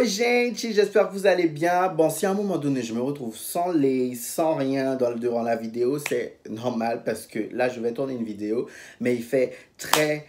Oi gente, j'espère que vous allez bien. Bon, si à un moment donné je me retrouve sans lait, sans rien durant la vidéo, c'est normal parce que là je vais tourner une vidéo, mais il fait très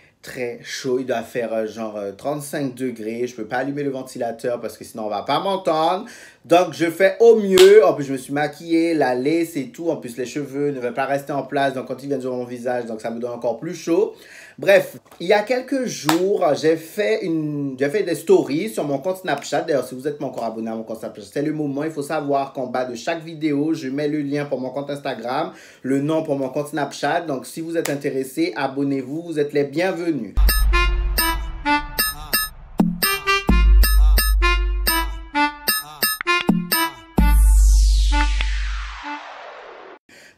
chaud. Il doit faire genre 35 degrés. Je peux pas allumer le ventilateur parce que sinon on va pas m'entendre. Donc je fais au mieux. En plus je me suis maquillée, la lace et tout. En plus les cheveux ne veulent pas rester en place. Donc quand ils viennent sur mon visage, donc ça me donne encore plus chaud. Bref, il y a quelques jours, j'ai fait des stories sur mon compte Snapchat. D'ailleurs, si vous êtes pas encore abonné à mon compte Snapchat, c'est le moment. Il faut savoir qu'en bas de chaque vidéo, je mets le lien pour mon compte Instagram, le nom pour mon compte Snapchat. Donc, si vous êtes intéressé, abonnez-vous. Vous êtes les bienvenus.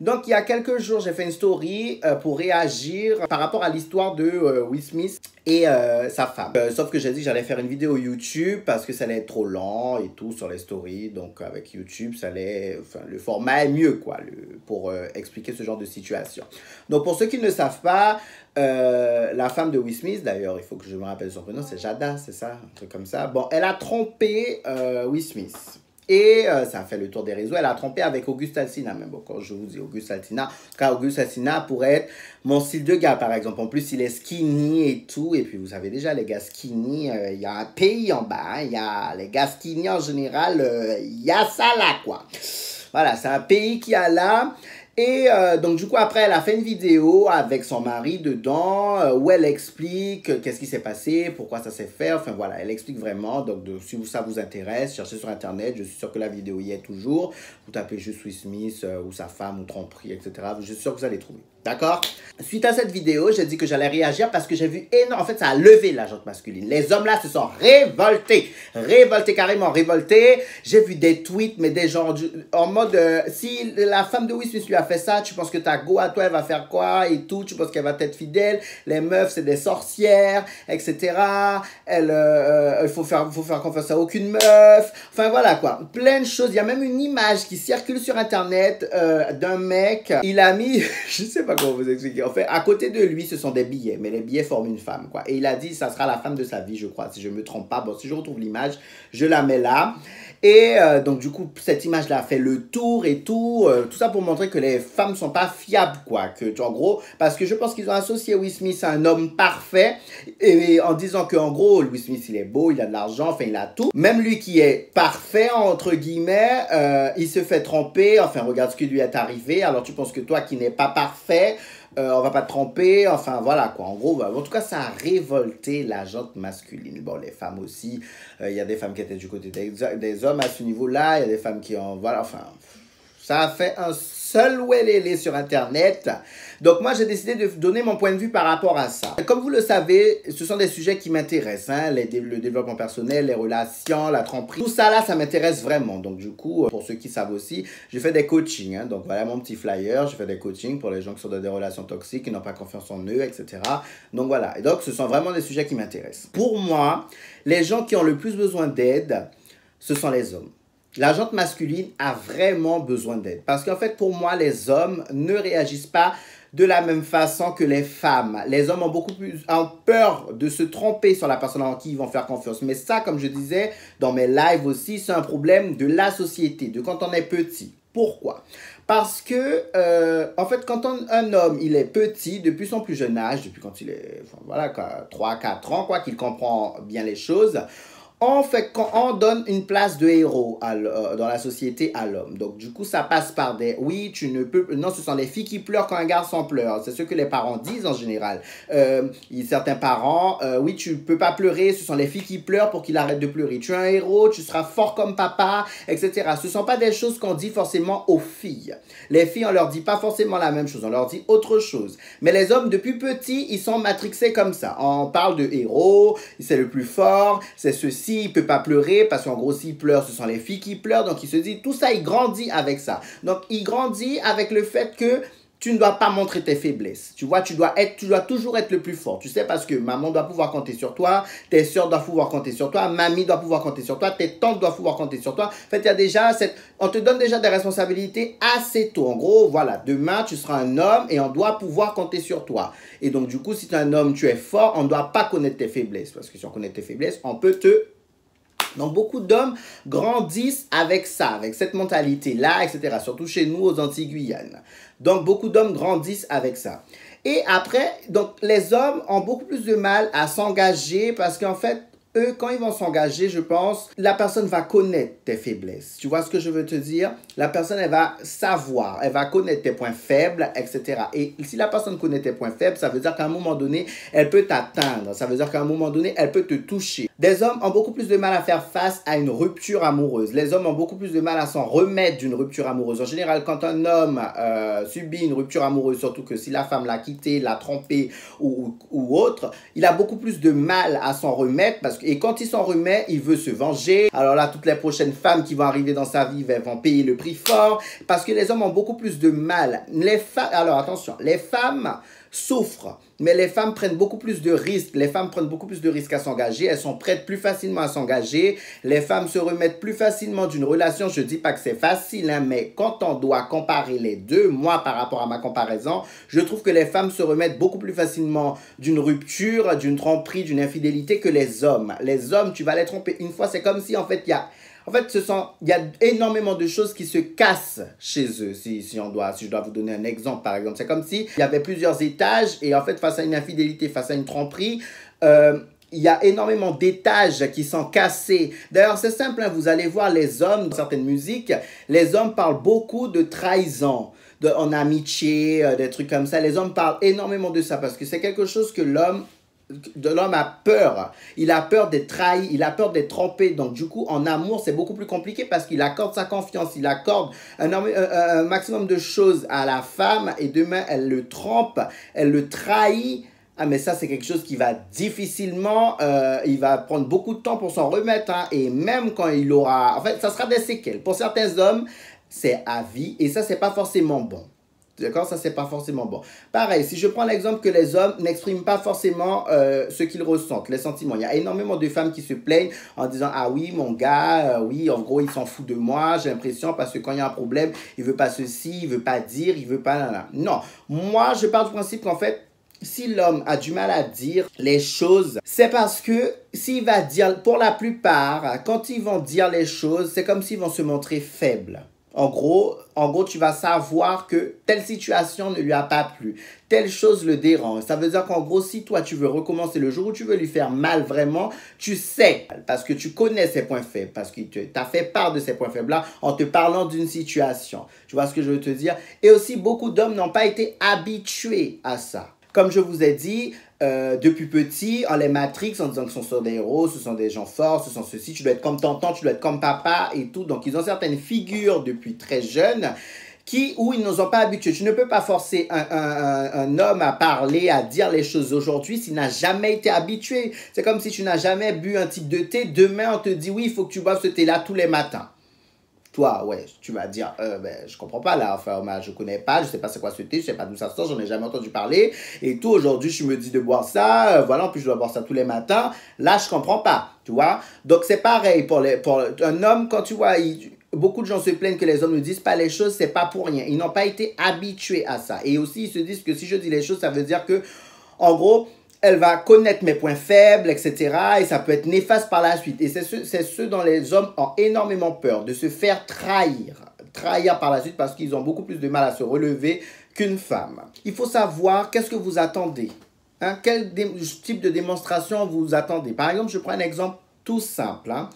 Donc, il y a quelques jours, j'ai fait une story pour réagir par rapport à l'histoire de Will Smith et sa femme. Sauf que j'ai dit que j'allais faire une vidéo YouTube parce que ça allait être trop lent et tout sur les stories. Donc, avec YouTube, ça allait, le format est mieux, quoi, pour expliquer ce genre de situation. Donc, pour ceux qui ne savent pas, la femme de Will Smith, d'ailleurs, il faut que je me rappelle son prénom, c'est Jada, c'est ça? Un truc comme ça. Bon, elle a trompé Will Smith. Et ça a fait le tour des réseaux. Elle a trompé avec Auguste Alsina. Même bon, quand je vous dis Auguste Alsina, en tout cas, Auguste Alsina pourrait être mon style de gars, par exemple. En plus, il est skinny et tout. Et puis, vous savez déjà, les gars skinny, il y a un pays en bas. Hein. Il y a les gars skinny en général, il y a ça là, quoi. Voilà, c'est un pays qui a là. Et donc du coup après elle a fait une vidéo avec son mari dedans où elle explique qu'est-ce qui s'est passé, pourquoi ça s'est fait, enfin voilà, elle explique vraiment. Donc si ça vous intéresse, cherchez sur internet, je suis sûr que la vidéo y est toujours. Vous tapez juste Will Smith ou sa femme ou tromperie, etc. Je suis sûr que vous allez trouver. D'accord? Suite à cette vidéo, j'ai dit que j'allais réagir parce que j'ai vu énormément, en fait ça a levé la gente masculine. Les hommes là se sont révoltés, carrément révoltés. J'ai vu des tweets, mais des gens en mode, si la femme de Will Smith lui a fait ça, tu penses que ta go à toi elle va faire quoi et tout, tu penses qu'elle va être fidèle, les meufs c'est des sorcières, etc. Il faut faire confiance à aucune meuf, enfin voilà quoi, plein de choses. Il y a même une image qui circule sur internet d'un mec, il a mis, je sais pas comment vous expliquer, en fait à côté de lui ce sont des billets, mais les billets forment une femme quoi, et il a dit ça sera la femme de sa vie je crois, si je me trompe pas. Bon, si je retrouve l'image, je la mets là. Et donc du coup cette image là a fait le tour et tout ça pour montrer que les femmes sont pas fiables quoi, que en gros, parce que je pense qu'ils ont associé Will Smith à un homme parfait et en disant que en gros Will Smith il est beau, il a de l'argent, enfin il a tout, même lui qui est parfait entre guillemets, il se fait tromper, enfin regarde ce qui lui est arrivé, alors tu penses que toi qui n'es pas parfait, on va pas te tromper, enfin voilà quoi, en gros, en tout cas ça a révolté la gente masculine. Bon, les femmes aussi, il y a des femmes qui étaient du côté des hommes à ce niveau là, il y a des femmes qui ont, voilà, enfin ça a fait un seul ouelélé sur internet. Donc moi j'ai décidé de donner mon point de vue par rapport à ça. Comme vous le savez, ce sont des sujets qui m'intéressent, hein, le développement personnel, les relations, la tromperie, tout ça là, ça m'intéresse vraiment. Donc du coup, pour ceux qui savent aussi, je fais des coachings, hein, donc voilà mon petit flyer, je fais des coachings pour les gens qui sont dans des relations toxiques, qui n'ont pas confiance en eux, etc. Donc voilà, et donc ce sont vraiment des sujets qui m'intéressent. Pour moi, les gens qui ont le plus besoin d'aide, ce sont les hommes. La gente masculine a vraiment besoin d'aide. Parce qu'en fait, pour moi, les hommes ne réagissent pas de la même façon que les femmes. Les hommes ont beaucoup plus peur de se tromper sur la personne en qui ils vont faire confiance. Mais ça, comme je disais dans mes lives aussi, c'est un problème de la société, de quand on est petit. Pourquoi? Parce que, en fait, quand un homme, il est petit, depuis son plus jeune âge, depuis quand il est, enfin, voilà, 3-4 ans, quoi, qu'il comprend bien les choses, quand on donne une place de héros dans la société à l'homme. Donc, du coup, ça passe par des... Oui, tu ne peux... Non, ce sont les filles qui pleurent quand un garçon pleure. C'est ce que les parents disent en général. Certains parents, oui, tu peux pas pleurer. Ce sont les filles qui pleurent pour qu'il arrête de pleurer. Tu es un héros, tu seras fort comme papa, etc. Ce ne sont pas des choses qu'on dit forcément aux filles. Les filles, on leur dit pas forcément la même chose. On leur dit autre chose. Mais les hommes, depuis petits, ils sont matrixés comme ça. On parle de héros, c'est le plus fort, c'est ceci. Il peut pas pleurer parce qu'en gros s'il pleure ce sont les filles qui pleurent, donc il se dit tout ça, il grandit avec ça. Donc il grandit avec le fait que tu ne dois pas montrer tes faiblesses. Tu vois, tu dois toujours être le plus fort. Tu sais, parce que maman doit pouvoir compter sur toi, tes soeurs doivent pouvoir compter sur toi, mamie doit pouvoir compter sur toi, tes tantes doivent pouvoir compter sur toi. En fait, il y a déjà on te donne déjà des responsabilités assez tôt. En gros, voilà, demain, tu seras un homme et on doit pouvoir compter sur toi. Et donc, du coup, si tu es un homme, tu es fort, on ne doit pas connaître tes faiblesses. Parce que si on connaît tes faiblesses, on peut te Donc, beaucoup d'hommes grandissent avec ça, avec cette mentalité-là, etc. Surtout chez nous, aux Antilles-Guyane. Donc, beaucoup d'hommes grandissent avec ça. Et après, donc, les hommes ont beaucoup plus de mal à s'engager parce qu'en fait, eux, quand ils vont s'engager, je pense, la personne va connaître tes faiblesses. Tu vois ce que je veux te dire? La personne, elle va savoir, elle va connaître tes points faibles, etc. Et si la personne connaît tes points faibles, ça veut dire qu'à un moment donné, elle peut t'atteindre. Ça veut dire qu'à un moment donné, elle peut te toucher. Des hommes ont beaucoup plus de mal à faire face à une rupture amoureuse. Les hommes ont beaucoup plus de mal à s'en remettre d'une rupture amoureuse. En général, quand un homme subit une rupture amoureuse, surtout que si la femme l'a quitté, l'a trompé ou autre, il a beaucoup plus de mal à s'en remettre parce que et quand il s'en remet, il veut se venger. Alors là, toutes les prochaines femmes qui vont arriver dans sa vie, elles vont payer le prix fort. Parce que les hommes ont beaucoup plus de mal. Alors attention, les femmes souffrent. Mais les femmes prennent beaucoup plus de risques. Les femmes prennent beaucoup plus de risques à s'engager. Elles sont prêtes plus facilement à s'engager. Les femmes se remettent plus facilement d'une relation. Je ne dis pas que c'est facile, hein, mais quand on doit comparer les deux, moi, par rapport à ma comparaison, je trouve que les femmes se remettent beaucoup plus facilement d'une rupture, d'une tromperie, d'une infidélité que les hommes. Les hommes, tu vas les tromper une fois. C'est comme si, en fait, il y a énormément de choses qui se cassent chez eux, si je dois vous donner un exemple, par exemple. C'est comme s'il y avait plusieurs étages et en fait, face à une infidélité, face à une tromperie, il y a énormément d'étages qui sont cassés. D'ailleurs, c'est simple, hein, vous allez voir les hommes, dans certaines musiques, les hommes parlent beaucoup de trahison. En amitié, des trucs comme ça. Les hommes parlent énormément de ça parce que c'est quelque chose que l'homme a peur. Il a peur d'être trahi, il a peur d'être trompé. Donc du coup, en amour, c'est beaucoup plus compliqué parce qu'il accorde sa confiance, il accorde un maximum de choses à la femme et demain, elle le trompe, elle le trahit. Ah mais ça c'est quelque chose qui va difficilement, il va prendre beaucoup de temps pour s'en remettre, hein, et même quand il aura, en fait ça sera des séquelles. Pour certains hommes, c'est à vie et ça c'est pas forcément bon. D'accord? Ça, c'est pas forcément bon. Pareil, si je prends l'exemple que les hommes n'expriment pas forcément ce qu'ils ressentent, les sentiments. Il y a énormément de femmes qui se plaignent en disant « Ah oui, mon gars, oui, en gros, il s'en fout de moi, j'ai l'impression, parce que quand il y a un problème, il veut pas ceci, il veut pas dire, il veut pas... » Non, moi, je pars du principe qu'en fait, si l'homme a du mal à dire les choses, c'est parce que s'il va dire, pour la plupart, quand ils vont dire les choses, c'est comme s'ils vont se montrer faibles. En gros, tu vas savoir que telle situation ne lui a pas plu. Telle chose le dérange. Ça veut dire qu'en gros, si toi, tu veux recommencer le jour où tu veux lui faire mal vraiment, tu sais, parce que tu connais ses points faibles, parce qu'il t'a fait part de ces points faibles-là en te parlant d'une situation. Tu vois ce que je veux te dire? Et aussi, beaucoup d'hommes n'ont pas été habitués à ça. Comme je vous ai dit, depuis petit, on les matrix en disant que ce sont des héros, ce sont des gens forts, ce sont ceci, tu dois être comme tonton, tu dois être comme papa et tout. Donc, ils ont certaines figures depuis très jeunes où ils ne nous ont pas habitués. Tu ne peux pas forcer un homme à parler, à dire les choses aujourd'hui s'il n'a jamais été habitué. C'est comme si tu n'as jamais bu un type de thé. Demain, on te dit, oui, il faut que tu boives ce thé-là tous les matins. Toi, ouais, tu vas dire, je comprends pas là, enfin, je connais pas, je sais pas c'est quoi ce thé, je sais pas d'où ça sort, j'en ai jamais entendu parler, et tout, aujourd'hui, je me dis de boire ça, voilà, en plus, je dois boire ça tous les matins, là, je comprends pas, tu vois. Donc, c'est pareil pour un homme, quand tu vois, beaucoup de gens se plaignent que les hommes ne disent pas les choses, c'est pas pour rien, ils n'ont pas été habitués à ça, et aussi, ils se disent que si je dis les choses, ça veut dire que, en gros, elle va connaître mes points faibles, etc. Et ça peut être néfaste par la suite. Et c'est ce dont les hommes ont énormément peur, de se faire trahir. Trahir par la suite parce qu'ils ont beaucoup plus de mal à se relever qu'une femme. Il faut savoir qu'est-ce que vous attendez. Hein? Quel type de démonstration vous attendez. Par exemple, je prends un exemple tout simple. Hein?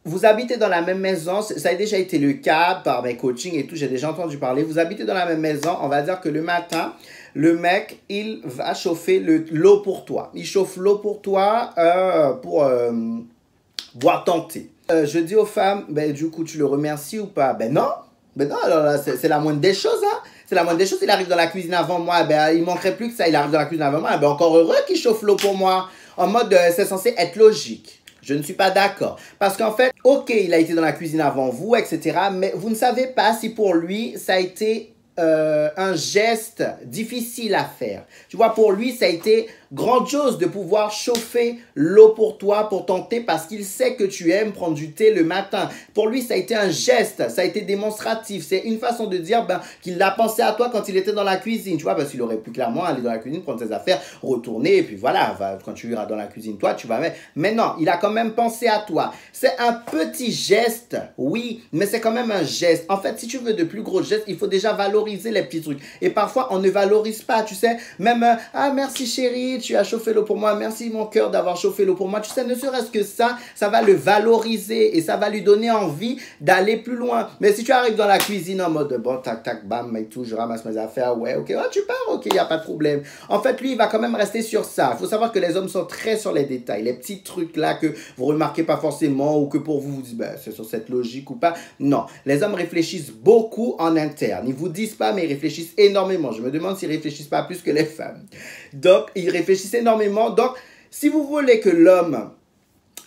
Vous habitez dans la même maison, ça a déjà été le cas par mes coachings et tout, j'ai déjà entendu parler. Vous habitez dans la même maison, on va dire que le matin, le mec, il va chauffer l'eau pour toi. Il chauffe l'eau pour toi pour boire ton thé. Je dis aux femmes, ben, du coup, tu le remercies ou pas? Ben non, alors là, c'est la moindre des choses. Hein. C'est la moindre des choses. Il arrive dans la cuisine avant moi, ben, il manquerait plus que ça. Il arrive dans la cuisine avant moi, ben, encore heureux qu'il chauffe l'eau pour moi. En mode, c'est censé être logique. Je ne suis pas d'accord. Parce qu'en fait, ok, il a été dans la cuisine avant vous, etc. Mais vous ne savez pas si pour lui, ça a été un geste difficile à faire. Tu vois, pour lui, ça a été grandiose de pouvoir chauffer l'eau pour toi, pour ton thé, parce qu'il sait que tu aimes prendre du thé le matin. Pour lui, ça a été un geste, ça a été démonstratif. C'est une façon de dire qu'il a pensé à toi quand il était dans la cuisine, tu vois, parce qu'il aurait pu clairement aller dans la cuisine, prendre ses affaires, retourner, et puis voilà, quand tu iras dans la cuisine, toi, tu vas mettre. Mais non, il a quand même pensé à toi. C'est un petit geste, oui, mais c'est quand même un geste. En fait, si tu veux de plus gros gestes, il faut déjà valoriser les petits trucs. Et parfois, on ne valorise pas, tu sais, même, ah, merci chérie, tu as chauffé l'eau pour moi, merci mon cœur d'avoir chauffé l'eau pour moi. Tu sais, ne serait-ce que ça va le valoriser et ça va lui donner envie d'aller plus loin. Mais si tu arrives dans la cuisine en mode, bon, tac, tac, bam, et tout, je ramasse mes affaires, ouais, ok, oh, tu pars, ok, il n'y a pas de problème. En fait, lui, il va quand même rester sur ça. Il faut savoir que les hommes sont très sur les détails, les petits trucs là que vous remarquez pas forcément ou que pour vous, vous dites, ben, c'est sur cette logique ou pas. Non, les hommes réfléchissent beaucoup en interne. Ils vous disent pas, mais ils réfléchissent énormément. Je me demande s'ils réfléchissent pas plus que les femmes. Donc, ils réfléchissent énormément. Donc, si vous voulez que l'homme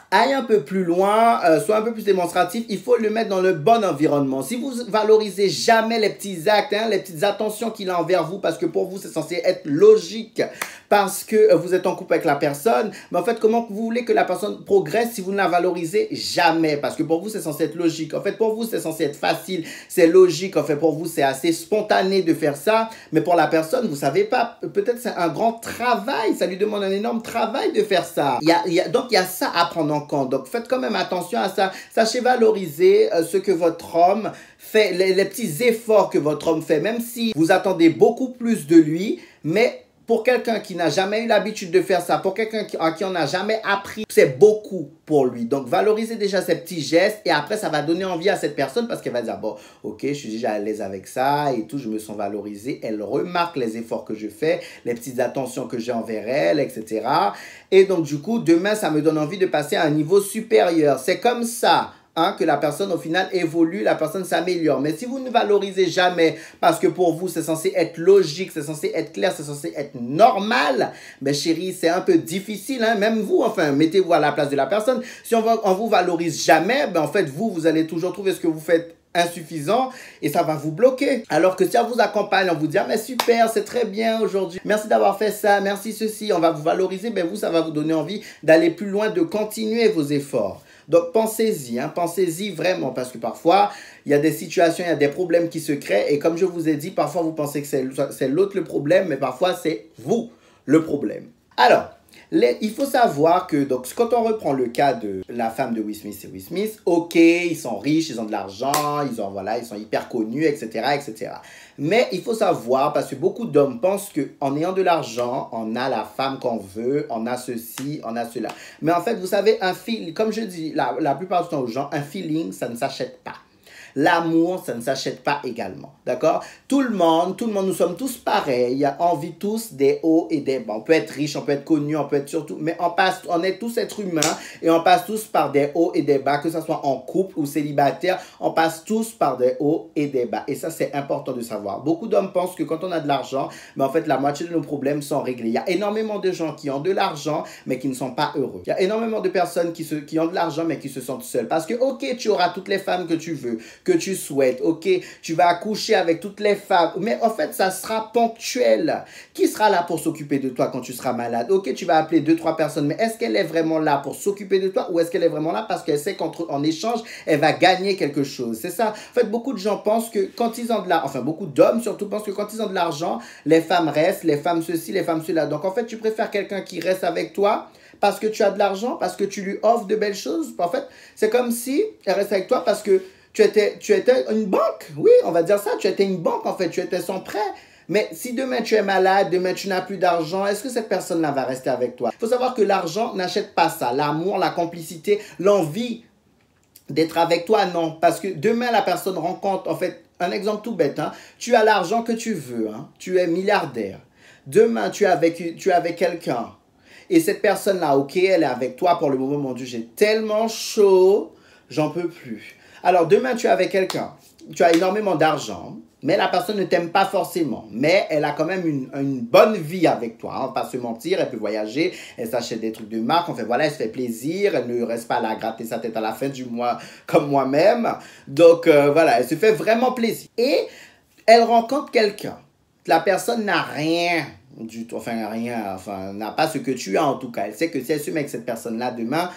aille un peu plus loin, soit un peu plus démonstratif, il faut le mettre dans le bon environnement. Si vous valorisez jamais les petits actes, les petites attentions qu'il a envers vous, parce que pour vous, c'est censé être logique, parce que vous êtes en couple avec la personne, mais en fait, comment vous voulez que la personne progresse si vous ne la valorisez jamais? Parce que pour vous, c'est censé être logique. En fait, pour vous, c'est censé être facile, c'est logique. En fait, pour vous, c'est assez spontané de faire ça, mais pour la personne, vous savez pas, peut-être c'est un grand travail, ça lui demande un énorme travail de faire ça. Donc, il y a ça à prendre en compte. Donc, faites quand même attention à ça. Sachez valoriser ce que votre homme fait, les petits efforts que votre homme fait, même si vous attendez beaucoup plus de lui, mais pour quelqu'un qui n'a jamais eu l'habitude de faire ça, pour quelqu'un à qui on n'a jamais appris, c'est beaucoup pour lui. Donc, valorisez déjà ces petits gestes et après, ça va donner envie à cette personne parce qu'elle va dire, bon, ok, je suis déjà à l'aise avec ça et tout, je me sens valorisé. Elle remarque les efforts que je fais, les petites attentions que j'ai envers elle, etc. Et donc, du coup, demain, ça me donne envie de passer à un niveau supérieur. C'est comme ça. Que la personne au final évolue, la personne s'améliore. Mais si vous ne valorisez jamais, parce que pour vous c'est censé être logique, c'est censé être clair, c'est censé être normal, mais chérie, c'est un peu difficile, même vous, enfin, mettez-vous à la place de la personne. Si on vous valorise jamais, en fait, vous allez toujours trouver ce que vous faites insuffisant et ça va vous bloquer. Alors que si on vous accompagne, on vous dit, ah mais super, c'est très bien aujourd'hui, merci d'avoir fait ça, merci ceci, on va vous valoriser, vous, ça va vous donner envie d'aller plus loin, de continuer vos efforts. Donc, pensez-y, pensez-y vraiment, parce que parfois, il y a des situations, il y a des problèmes qui se créent, et comme je vous ai dit, parfois vous pensez que c'est l'autre le problème, mais parfois c'est vous le problème. Alors, il faut savoir que, donc, quand on reprend le cas de la femme de Will Smith et Will Smith, ok, ils sont riches, ils ont de l'argent, ils sont hyper connus, etc., etc. Mais il faut savoir, parce que beaucoup d'hommes pensent qu'en ayant de l'argent, on a la femme qu'on veut, on a ceci, on a cela. Mais en fait, vous savez, comme je dis la plupart du temps aux gens, un feeling, ça ne s'achète pas. L'amour, ça ne s'achète pas également, d'accord? Tout le monde, nous sommes tous pareils, on vit tous des hauts et des bas. On peut être riche, on peut être connu, on peut être surtout, mais on est tous êtres humains et on passe tous par des hauts et des bas, que ce soit en couple ou célibataire, on passe tous par des hauts et des bas. Et ça, c'est important de savoir. Beaucoup d'hommes pensent que quand on a de l'argent, mais en fait, la moitié de nos problèmes sont réglés. Il y a énormément de gens qui ont de l'argent, mais qui ne sont pas heureux. Il y a énormément de personnes qui ont de l'argent, mais qui se sentent seules. Parce que, ok, tu auras toutes les femmes que tu veux, que tu souhaites, ok, tu vas accoucher avec toutes les femmes, mais en fait, ça sera ponctuel. Qui sera là pour s'occuper de toi quand tu seras malade? Ok, tu vas appeler 2-3 personnes, mais est-ce qu'elle est vraiment là pour s'occuper de toi ou est-ce qu'elle est vraiment là parce qu'elle sait qu'en échange, elle va gagner quelque chose? C'est ça. En fait, beaucoup de gens pensent que quand ils ont de l'argent, enfin, beaucoup d'hommes surtout pensent que quand ils ont de l'argent, les femmes restent, les femmes ceci, les femmes cela. Donc, en fait, tu préfères quelqu'un qui reste avec toi parce que tu as de l'argent, parce que tu lui offres de belles choses. En fait, c'est comme si elle reste avec toi parce que tu étais une banque, oui, on va dire ça, tu étais une banque en fait, tu étais son prêt. Mais si demain tu es malade, demain tu n'as plus d'argent, est-ce que cette personne-là va rester avec toi? Il faut savoir que l'argent n'achète pas ça, l'amour, la complicité, l'envie d'être avec toi, non. Parce que demain la personne rencontre, en fait, un exemple tout bête, tu as l'argent que tu veux, tu es milliardaire. Demain tu es avec quelqu'un et cette personne-là, ok, elle est avec toi pour le moment, mon Dieu, j'ai tellement chaud, j'en peux plus. Alors, demain, tu es avec quelqu'un, tu as énormément d'argent, mais la personne ne t'aime pas forcément. Mais elle a quand même une bonne vie avec toi. On va pas se mentir, elle peut voyager, elle s'achète des trucs de marque, en fait, voilà, elle se fait plaisir, elle ne reste pas là à gratter sa tête à la fin du mois comme moi-même. Donc, voilà, elle se fait vraiment plaisir. Et elle rencontre quelqu'un. La personne n'a rien. du tout, enfin rien, enfin n'a pas ce que tu as en tout cas. Elle sait que si elle se met avec cette personne-là demain,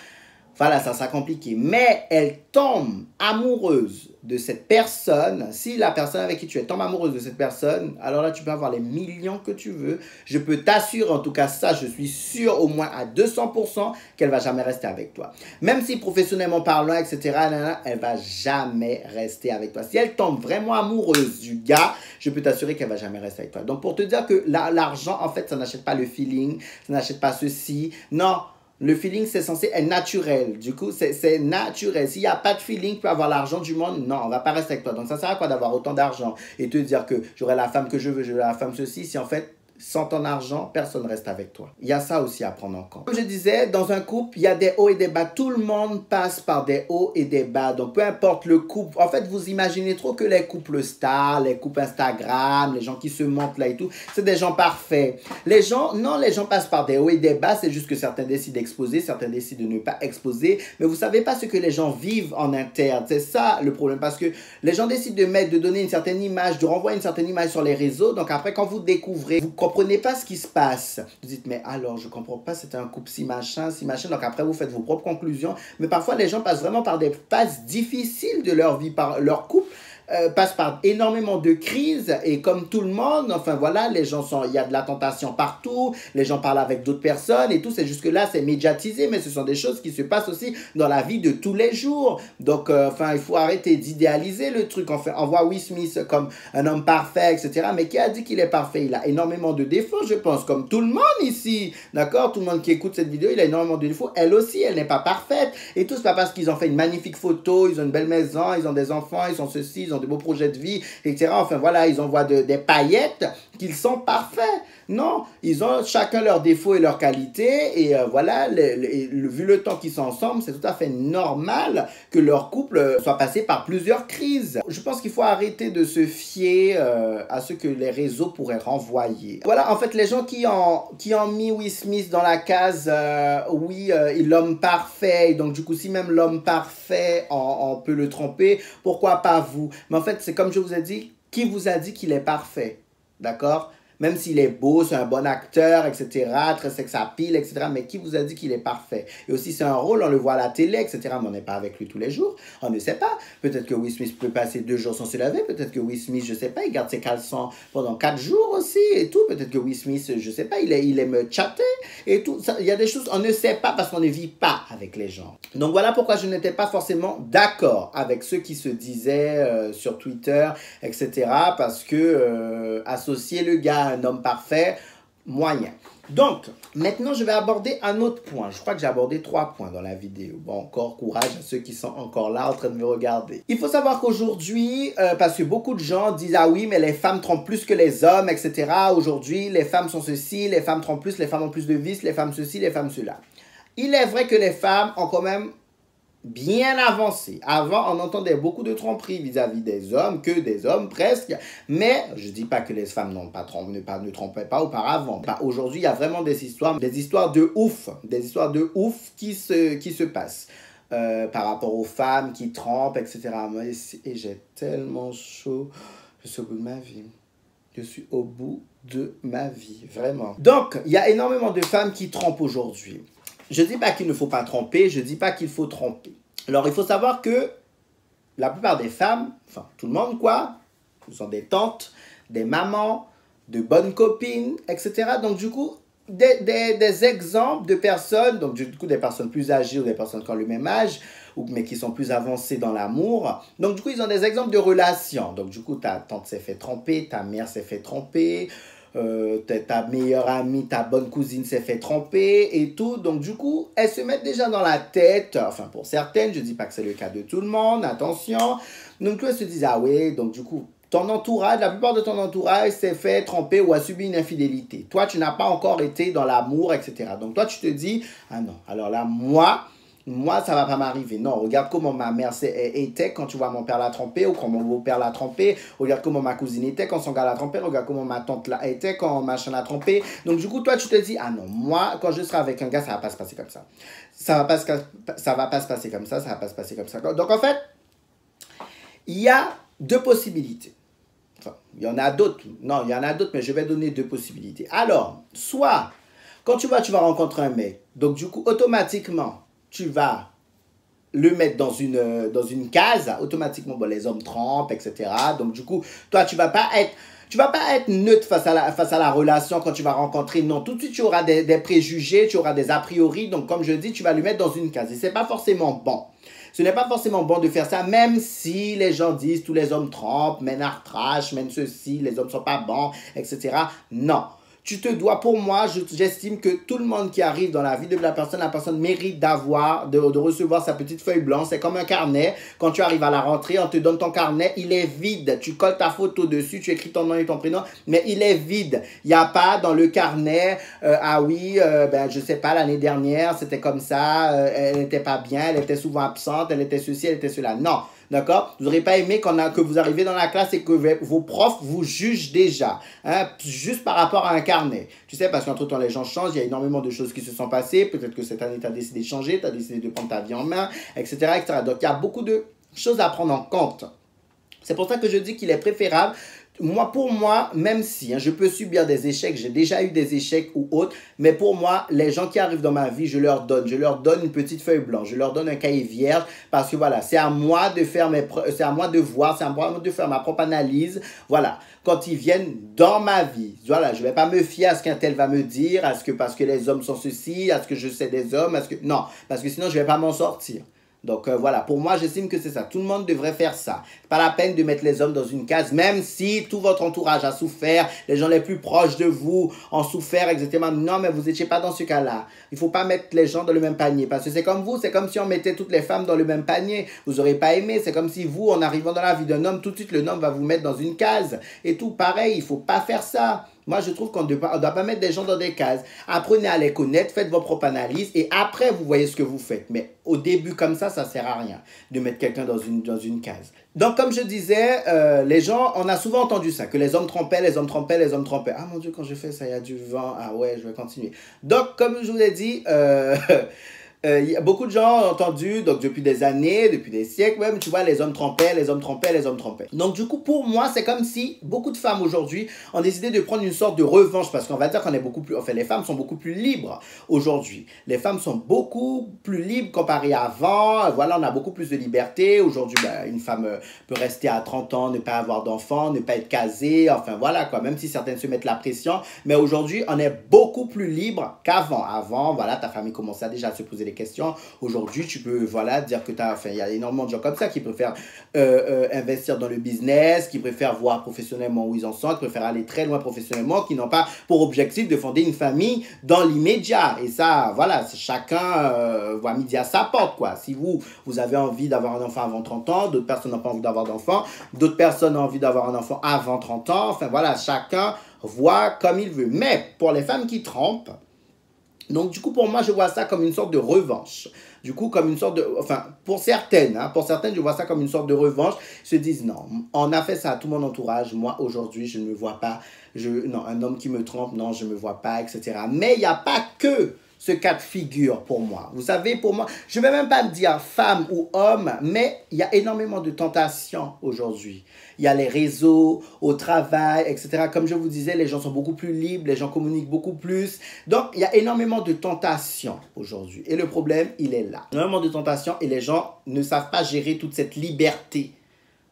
voilà, ça sera compliqué. Mais elle tombe amoureuse de cette personne. Si la personne avec qui tu es tombe amoureuse de cette personne, alors là, tu peux avoir les millions que tu veux. Je peux t'assurer, en tout cas ça, je suis sûr au moins à 200% qu'elle va jamais rester avec toi. Même si professionnellement parlant, etc., elle va jamais rester avec toi. Si elle tombe vraiment amoureuse du gars, je peux t'assurer qu'elle va jamais rester avec toi. Donc pour te dire que l'argent, en fait, ça n'achète pas le feeling, ça n'achète pas ceci. Non. Le feeling, c'est censé être naturel. Du coup, c'est naturel. S'il n'y a pas de feeling, tu peux avoir l'argent du monde. Non, on ne va pas rester avec toi. Donc, ça sert à quoi d'avoir autant d'argent et te dire que j'aurai la femme que je veux, j'aurai la femme ceci, si en fait, sans ton argent, personne ne reste avec toi. Il y a ça aussi à prendre en compte. Comme je disais, dans un couple, il y a des hauts et des bas. Tout le monde passe par des hauts et des bas. Donc, peu importe le couple. En fait, vous imaginez trop que les couples stars, les couples Instagram, les gens qui se montrent là et tout, c'est des gens parfaits. Les gens, non, les gens passent par des hauts et des bas. C'est juste que certains décident d'exposer, certains décident de ne pas exposer. Mais vous ne savez pas ce que les gens vivent en interne. C'est ça le problème. Parce que les gens décident de donner une certaine image, de renvoyer une certaine image sur les réseaux. Donc, après, quand vous découvrez, vous comprenez pas ce qui se passe. Vous dites, mais alors, je comprends pas, c'était un couple si machin, si machin. Donc après, vous faites vos propres conclusions. Mais parfois, les gens passent vraiment par des phases difficiles de leur vie, par leur couple. Passe par énormément de crises et comme tout le monde, enfin voilà, les gens sont, il y a de la tentation partout, les gens parlent avec d'autres personnes et tout, c'est jusque là, c'est médiatisé, mais ce sont des choses qui se passent aussi dans la vie de tous les jours. Donc, enfin, il faut arrêter d'idéaliser le truc. Enfin, on voit Will Smith comme un homme parfait, etc. Mais qui a dit qu'il est parfait? Il a énormément de défauts, je pense, comme tout le monde ici, d'accord? Tout le monde qui écoute cette vidéo, il a énormément de défauts. Elle aussi, elle n'est pas parfaite. Et tout, c'est pas parce qu'ils ont fait une magnifique photo, ils ont une belle maison, ils ont des enfants, ils sont ceci, ils ont de beaux projets de vie, etc. Enfin voilà, ils envoient des paillettes qu'ils sont parfaits. Non, ils ont chacun leurs défauts et leurs qualités. Et voilà, vu le temps qu'ils sont ensemble, c'est tout à fait normal que leur couple soit passé par plusieurs crises. Je pense qu'il faut arrêter de se fier à ce que les réseaux pourraient renvoyer. Voilà, en fait, les gens qui ont mis Will Smith dans la case, oui, l'homme parfait. Donc, du coup, si même l'homme parfait, on peut le tromper, pourquoi pas vous? Mais en fait, c'est comme je vous ai dit, qui vous a dit qu'il est parfait? D'accord? Même s'il est beau, c'est un bon acteur, etc., très sex appeal, etc., mais qui vous a dit qu'il est parfait? Et aussi, c'est un rôle, on le voit à la télé, etc., mais on n'est pas avec lui tous les jours, on ne sait pas. Peut-être que Will Smith peut passer 2 jours sans se laver, peut-être que Will Smith, je sais pas, il garde ses caleçons pendant 4 jours aussi, et tout. Peut-être que Will Smith, je sais pas, il aime chatter, et tout. Il y a des choses, on ne sait pas parce qu'on ne vit pas avec les gens. Donc voilà pourquoi je n'étais pas forcément d'accord avec ceux qui se disaient sur Twitter, etc., parce que associer le gars à un homme parfait, moyen. Donc, maintenant, je vais aborder un autre point. Je crois que j'ai abordé 3 points dans la vidéo. Bon, encore courage à ceux qui sont encore là en train de me regarder. Il faut savoir qu'aujourd'hui, parce que beaucoup de gens disent « Ah oui, mais les femmes trompent plus que les hommes, etc. Aujourd'hui, les femmes sont ceci, les femmes trompent plus, les femmes ont plus de vices, les femmes ceci, les femmes cela. » Il est vrai que les femmes ont quand même bien avancé. Avant, on entendait beaucoup de tromperies vis-à-vis des hommes, que des hommes presque. Mais je ne dis pas que les femmes ne trompaient pas auparavant. Aujourd'hui, il y a vraiment des histoires de ouf. Des histoires de ouf qui se passent. Par rapport aux femmes qui trompent, etc. Et j'ai tellement chaud. Je suis au bout de ma vie. Je suis au bout de ma vie, vraiment. Donc, il y a énormément de femmes qui trompent aujourd'hui. Je ne dis pas qu'il ne faut pas tromper, je ne dis pas qu'il faut tromper. Alors, il faut savoir que la plupart des femmes, enfin tout le monde quoi, ce sont des tantes, des mamans, de bonnes copines, etc. Donc, du coup, des exemples de personnes, donc du coup des personnes plus âgées ou des personnes qui ont le même âge, mais qui sont plus avancées dans l'amour. Donc, du coup, ils ont des exemples de relations. Donc, du coup, ta tante s'est fait tromper, ta mère s'est fait tromper, ta meilleure amie, ta bonne cousine s'est fait tromper et tout. Donc, du coup, elles se mettent déjà dans la tête, enfin, pour certaines, je ne dis pas que c'est le cas de tout le monde, attention. Donc, elles se disent, ah ouais, donc du coup, ton entourage, la plupart de ton entourage s'est fait tromper ou a subi une infidélité. Toi, tu n'as pas encore été dans l'amour, etc. Donc, toi, tu te dis, ah non, alors là, moi, ça va pas m'arriver. Non, regarde comment ma mère était quand tu vois mon père la tromper ou quand mon beau-père l'a trompé. Regarde comment ma cousine était quand son gars l'a trompé. Regarde comment ma tante était quand machin l'a trompé. Donc, du coup, toi, tu te dis, ah non, moi, quand je serai avec un gars, ça va pas se passer comme ça. Ça va pas se passer comme ça, ça va pas se passer comme ça. Donc, en fait, il y a 2 possibilités. Enfin, il y en a d'autres. Non, il y en a d'autres, mais je vais donner deux possibilités. Alors, soit, quand tu vas rencontrer un mec, donc du coup, automatiquement, tu vas le mettre dans une case, automatiquement, bon, les hommes trompent, etc. Donc, du coup, toi, tu vas pas être neutre face à la relation quand tu vas rencontrer. Non, tout de suite, tu auras des préjugés, tu auras des a priori. Donc, comme je dis, tu vas le mettre dans une case. Et c'est pas forcément bon. Ce n'est pas forcément bon de faire ça, même si les gens disent tous les hommes trompent, men are trash, men ceci, les hommes sont pas bons, etc. Non. Tu te dois, pour moi, j'estime que tout le monde qui arrive dans la vie de la personne mérite de recevoir sa petite feuille blanche. C'est comme un carnet. Quand tu arrives à la rentrée, on te donne ton carnet, il est vide. Tu colles ta photo dessus, tu écris ton nom et ton prénom, mais il est vide. Il n'y a pas dans le carnet, ah oui, ben je sais pas, l'année dernière, c'était comme ça, elle n'était pas bien, elle était souvent absente, elle était ceci, elle était cela. Non. D'accord? Vous n'aurez pas aimé que vous arrivez dans la classe et que vos profs vous jugent déjà. Hein, juste par rapport à un carnet. Tu sais, parce qu'entre-temps, les gens changent. Il y a énormément de choses qui se sont passées. Peut-être que cette année, tu as décidé de changer. Tu as décidé de prendre ta vie en main, etc., etc. Donc, il y a beaucoup de choses à prendre en compte. C'est pour ça que je dis qu'il est préférable. Pour moi, même si je peux subir des échecs, j'ai déjà eu des échecs ou autres, mais pour moi, les gens qui arrivent dans ma vie, je leur donne une petite feuille blanche, je leur donne un cahier vierge, parce que voilà, c'est à moi de faire c'est à moi de voir, c'est à moi de faire ma propre analyse, voilà, quand ils viennent dans ma vie, voilà, je vais pas me fier à ce qu'un tel va me dire, parce que les hommes sont ceci, à ce que je sais des hommes, non, parce que sinon je vais pas m'en sortir. Donc voilà, pour moi, j'estime que c'est ça. Tout le monde devrait faire ça. Pas la peine de mettre les hommes dans une case, même si tout votre entourage a souffert, les gens les plus proches de vous ont souffert, exactement. Non, mais vous n'étiez pas dans ce cas-là. Il ne faut pas mettre les gens dans le même panier. Parce que c'est comme vous, c'est comme si on mettait toutes les femmes dans le même panier. Vous n'aurez pas aimé. C'est comme si vous, en arrivant dans la vie d'un homme, tout de suite, le homme va vous mettre dans une case. Et tout, pareil, il ne faut pas faire ça. Moi, je trouve qu'on ne doit pas mettre des gens dans des cases. Apprenez à les connaître, faites votre propre analyse et après, vous voyez ce que vous faites. Mais au début, comme ça ne sert à rien de mettre quelqu'un dans une case. Donc, comme je disais, les gens, on a souvent entendu ça, que les hommes trompaient, les hommes trompaient, les hommes trompaient. Ah mon Dieu, quand je fais ça, il y a du vent. Ah ouais, je vais continuer. Donc, comme je vous l'ai dit, beaucoup de gens ont entendu, donc depuis des années, depuis des siècles même, tu vois, les hommes trompaient, les hommes trompaient, les hommes trompaient. Donc du coup, pour moi, c'est comme si beaucoup de femmes aujourd'hui ont décidé de prendre une sorte de revanche, parce qu'on va dire qu'on est beaucoup plus, enfin les femmes sont beaucoup plus libres aujourd'hui. Les femmes sont beaucoup plus libres comparées à avant, voilà, on a beaucoup plus de liberté. Aujourd'hui, ben, une femme peut rester à 30 ans, ne pas avoir d'enfants, ne pas être casée, enfin voilà quoi, même si certaines se mettent la pression. Mais aujourd'hui, on est beaucoup plus libre qu'avant. Avant, voilà, ta famille commençait déjà à se poser des questions. Aujourd'hui, tu peux, voilà, dire que il y a énormément de gens comme ça qui préfèrent investir dans le business, qui préfèrent voir professionnellement où ils en sont, qui préfèrent aller très loin professionnellement, qui n'ont pas pour objectif de fonder une famille dans l'immédiat. Et ça, voilà, chacun voit midi à sa porte, quoi. Si vous avez envie d'avoir un enfant avant 30 ans, d'autres personnes n'ont pas envie d'avoir d'enfant, d'autres personnes ont envie d'avoir un enfant avant 30 ans, enfin voilà, chacun voit comme il veut. Mais pour les femmes qui trompent, donc, du coup, pour moi, je vois ça comme une sorte de revanche. Du coup, comme une sorte de... Enfin, pour certaines, je vois ça comme une sorte de revanche. Ils se disent, non, on a fait ça à tout mon entourage. Moi, aujourd'hui, je ne me vois pas. Non, un homme qui me trompe, non, je ne me vois pas, etc. Mais il n'y a pas que ce cas de figure pour moi. Vous savez, pour moi, je ne vais même pas dire femme ou homme, mais il y a énormément de tentations aujourd'hui. Il y a les réseaux, au travail, etc. Comme je vous disais, les gens sont beaucoup plus libres, les gens communiquent beaucoup plus. Donc, il y a énormément de tentations aujourd'hui. Et le problème, il est là. Énormément de tentations et les gens ne savent pas gérer toute cette liberté.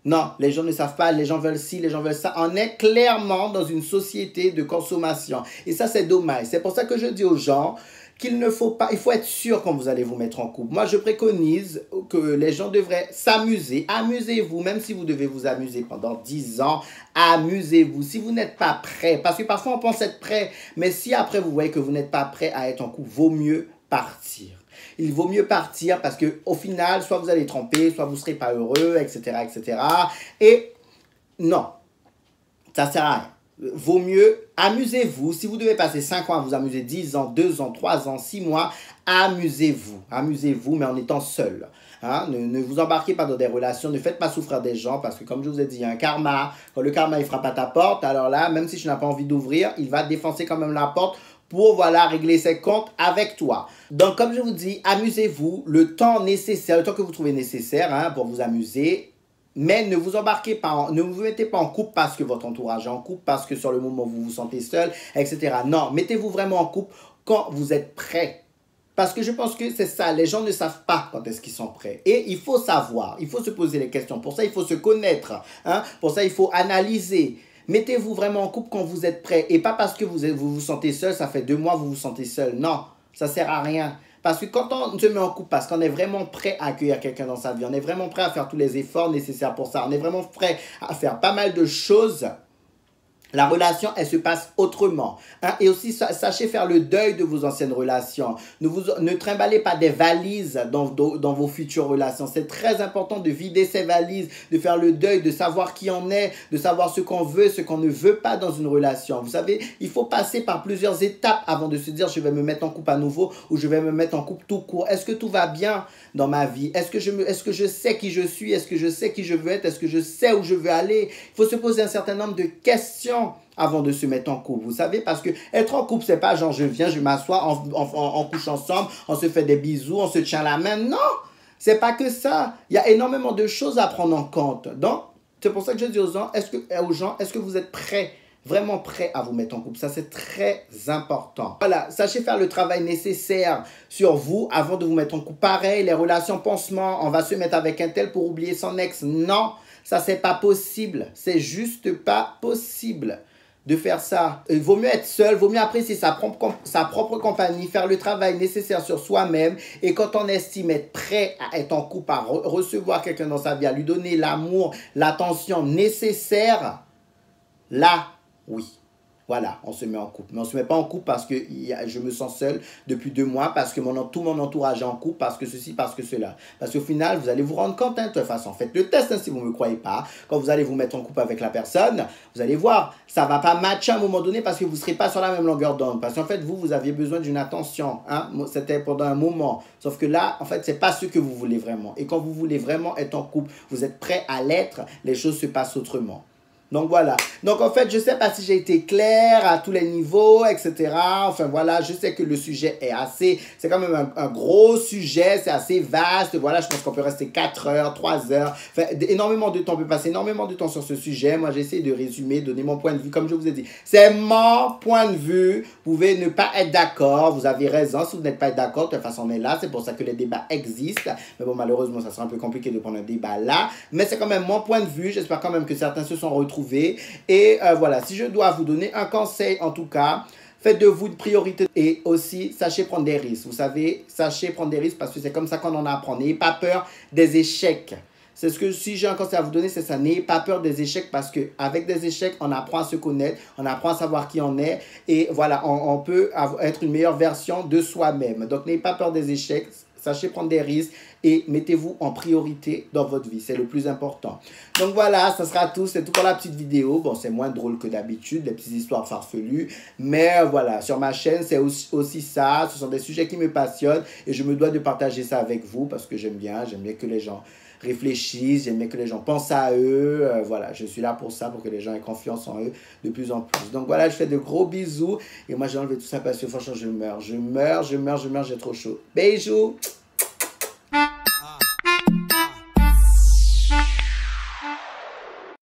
Non, les gens ne savent pas, les gens veulent ci, les gens veulent ça. On est clairement dans une société de consommation. Et ça, c'est dommage. C'est pour ça que je dis aux gens qu'il ne faut pas, il faut être sûr quand vous allez vous mettre en couple. Moi, je préconise que les gens devraient s'amuser. Amusez-vous, même si vous devez vous amuser pendant 10 ans, amusez-vous. Si vous n'êtes pas prêt, parce que parfois on pense être prêt, mais si après vous voyez que vous n'êtes pas prêt à être en couple, vaut mieux partir. Il vaut mieux partir parce que au final, soit vous allez tromper, soit vous ne serez pas heureux, etc., etc. Et non, ça ne sert à rien. Vaut mieux, amusez-vous. Si vous devez passer 5 ans à vous amuser, 10 ans, 2 ans, 3 ans, 6 mois, amusez-vous. Amusez-vous, mais en étant seul. Hein? Ne vous embarquez pas dans des relations, ne faites pas souffrir des gens, parce que comme je vous ai dit, il y a un karma. Quand le karma, il frappe à ta porte, alors là, même si tu n'as pas envie d'ouvrir, il va défoncer quand même la porte pour, voilà, régler ses comptes avec toi. Donc, comme je vous dis, amusez-vous le temps nécessaire, le temps que vous trouvez nécessaire pour vous amuser. Mais ne vous embarquez pas, ne vous mettez pas en couple parce que votre entourage est en couple, parce que sur le moment vous vous sentez seul, etc. Non, mettez-vous vraiment en couple quand vous êtes prêt. Parce que je pense que c'est ça, les gens ne savent pas quand est-ce qu'ils sont prêts. Et il faut savoir, il faut se poser les questions. Pour ça, il faut se connaître. Hein? Pour ça, il faut analyser. Mettez-vous vraiment en couple quand vous êtes prêt. Et pas parce que vous sentez seul, ça fait 2 mois que vous vous sentez seul. Non, ça sert à rien. Parce que quand on se met en couple, parce qu'on est vraiment prêt à accueillir quelqu'un dans sa vie, on est vraiment prêt à faire tous les efforts nécessaires pour ça, on est vraiment prêt à faire pas mal de choses, la relation, elle se passe autrement. Hein? Et aussi, sachez faire le deuil de vos anciennes relations. Ne trimballez pas des valises dans vos futures relations. C'est très important de vider ces valises, de faire le deuil, de savoir qui on est, de savoir ce qu'on veut, ce qu'on ne veut pas dans une relation. Vous savez, il faut passer par plusieurs étapes avant de se dire je vais me mettre en couple à nouveau ou je vais me mettre en couple tout court. Est-ce que tout va bien dans ma vie? Est-ce que je sais qui je suis? Est-ce que je sais qui je veux être? Est-ce que je sais où je veux aller? Il faut se poser un certain nombre de questions avant de se mettre en couple, vous savez, parce que être en couple, c'est pas genre je viens, je m'assois, on couche ensemble, on se fait des bisous, on se tient la main. Non, c'est pas que ça. Il y a énormément de choses à prendre en compte. Donc, c'est pour ça que je dis aux gens, est-ce que vous êtes prêts, vraiment prêts à vous mettre en couple? Ça, c'est très important. Voilà, sachez faire le travail nécessaire sur vous avant de vous mettre en couple. Pareil, les relations pansement, on va se mettre avec un tel pour oublier son ex. Non, ça, c'est pas possible. C'est juste pas possible de faire ça. Il vaut mieux être seul, vaut mieux apprécier sa propre compagnie, faire le travail nécessaire sur soi-même. Et quand on estime être prêt à être en couple, à recevoir quelqu'un dans sa vie, à lui donner l'amour, l'attention nécessaire, là, oui. Voilà, on se met en couple. Mais on ne se met pas en couple parce que je me sens seul depuis 2 mois, parce que tout mon entourage est en couple, parce que ceci, parce que cela. Parce qu'au final, vous allez vous rendre compte, hein, de toute façon. Faites le test, hein, si vous ne me croyez pas. Quand vous allez vous mettre en couple avec la personne, vous allez voir, ça ne va pas matcher à un moment donné parce que vous ne serez pas sur la même longueur d'onde. Parce qu'en fait, vous aviez besoin d'une attention. Hein? C'était pendant un moment. Sauf que là, en fait, ce n'est pas ce que vous voulez vraiment. Et quand vous voulez vraiment être en couple, vous êtes prêt à l'être, les choses se passent autrement. Donc voilà. Donc en fait, je ne sais pas si j'ai été clair à tous les niveaux, etc. Enfin voilà, je sais que le sujet est assez... C'est quand même un gros sujet, c'est assez vaste. Voilà, je pense qu'on peut rester 4 heures, 3 heures. Enfin, énormément de temps, on peut passer énormément de temps sur ce sujet. Moi, j'essaie de résumer, donner mon point de vue, comme je vous ai dit. C'est mon point de vue. Vous pouvez ne pas être d'accord. Vous avez raison. Si vous n'êtes pas d'accord, de toute façon, on est là. C'est pour ça que les débats existent. Mais bon, malheureusement, ça sera un peu compliqué de prendre un débat là. Mais c'est quand même mon point de vue. J'espère quand même que certains se sont retrouvés. Et voilà, si je dois vous donner un conseil en tout cas, faites de vous une priorité et aussi sachez prendre des risques. Vous savez, sachez prendre des risques parce que c'est comme ça qu'on en apprend. N'ayez pas peur des échecs. C'est ce que si j'ai un conseil à vous donner, c'est ça. N'ayez pas peur des échecs parce qu'avec des échecs, on apprend à se connaître, on apprend à savoir qui on est et voilà, on peut être une meilleure version de soi-même. Donc n'ayez pas peur des échecs. Sachez prendre des risques et mettez-vous en priorité dans votre vie. C'est le plus important. Donc voilà, ça sera tout. C'est tout pour la petite vidéo. Bon, c'est moins drôle que d'habitude, des petites histoires farfelues. Mais voilà, sur ma chaîne, c'est aussi ça. Ce sont des sujets qui me passionnent et je me dois de partager ça avec vous parce que j'aime bien que les gens réfléchissent, j'aime bien que les gens pensent à eux. Voilà, je suis là pour ça, pour que les gens aient confiance en eux de plus en plus. Donc voilà, je fais de gros bisous. Et moi, j'ai enlevé tout ça parce que franchement, je meurs, j'ai trop chaud. Bisous!